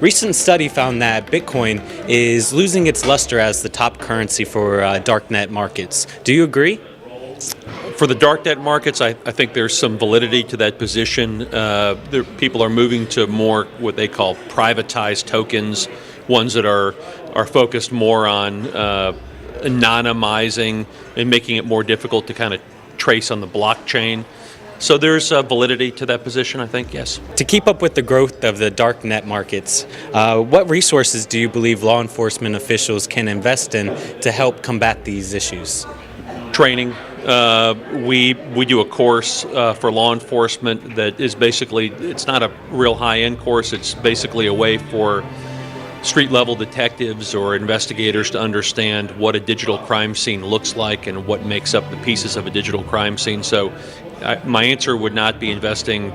recent study found that Bitcoin is losing its luster as the top currency for darknet markets. Do you agree? For the darknet markets, I think there's some validity to that position. People are moving to more what they call privatized tokens, ones that are focused more on anonymizing and making it more difficult to kind of trace on the blockchain. So there's validity to that position, I think, yes. To keep up with the growth of the darknet markets, what resources do you believe law enforcement officials can invest in to help combat these issues? Training. We do a course for law enforcement that is basically, it's not a real high-end course, it's basically a way for street-level detectives or investigators to understand what a digital crime scene looks like and what makes up the pieces of a digital crime scene. So my answer would not be investing,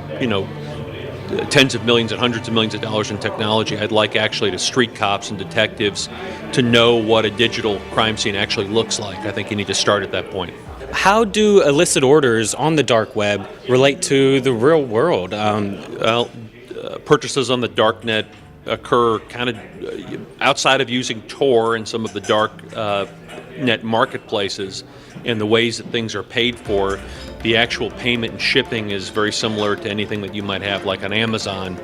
tens of millions and hundreds of millions of dollars in technology. I'd like actually the street cops and detectives to know what a digital crime scene actually looks like. I think you need to start at that point. How do illicit orders on the dark web relate to the real world? Purchases on the darknet occur kind of outside of using Tor and some of the dark net marketplaces and the ways that things are paid for. The actual payment and shipping is very similar to anything that you might have like on Amazon.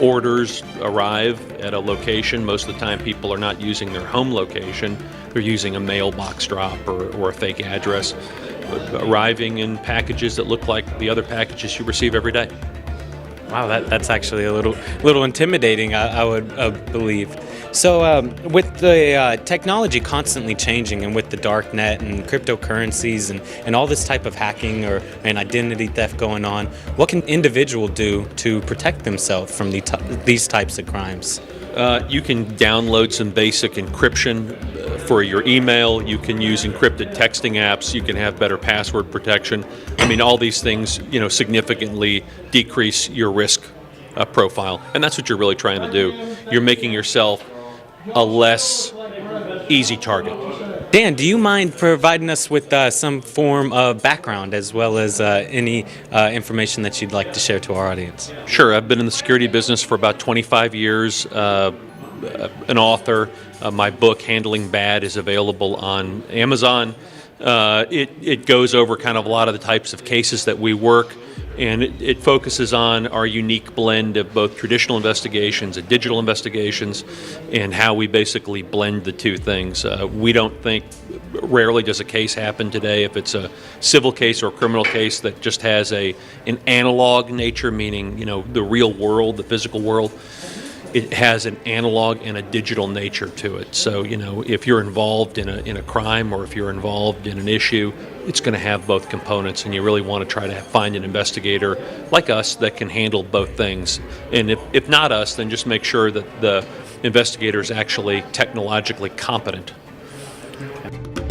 Orders arrive at a location. Most of the time people are not using their home location. They're using a mailbox drop or a fake address, arriving in packages that look like the other packages you receive every day. Wow, that's actually a little intimidating, I would believe. So with the technology constantly changing and with the dark net and cryptocurrencies and all this type of hacking and identity theft going on, what can individual do to protect themselves from these types of crimes? You can download some basic encryption for your email. You can use encrypted texting apps. You can have better password protection. I mean, all these things, significantly decrease your risk profile. And that's what you're really trying to do. You're making yourself a less easy target. Dan, do you mind providing us with some form of background as well as any information that you'd like to share to our audience? Sure. I've been in the security business for about 25 years, an author. My book, Handling Bad, is available on Amazon. It goes over kind of a lot of the types of cases that we work, and it focuses on our unique blend of both traditional investigations and digital investigations and how we basically blend the two things. We don't think, rarely does a case happen today, if it's a civil case or a criminal case, that just has an analog nature, meaning the real world, the physical world. It has an analog and a digital nature to it. So, if you're involved in a crime or if you're involved in an issue, it's going to have both components, and you really want to try to find an investigator like us that can handle both things. And if not us, then just make sure that the investigator is actually technologically competent. Okay.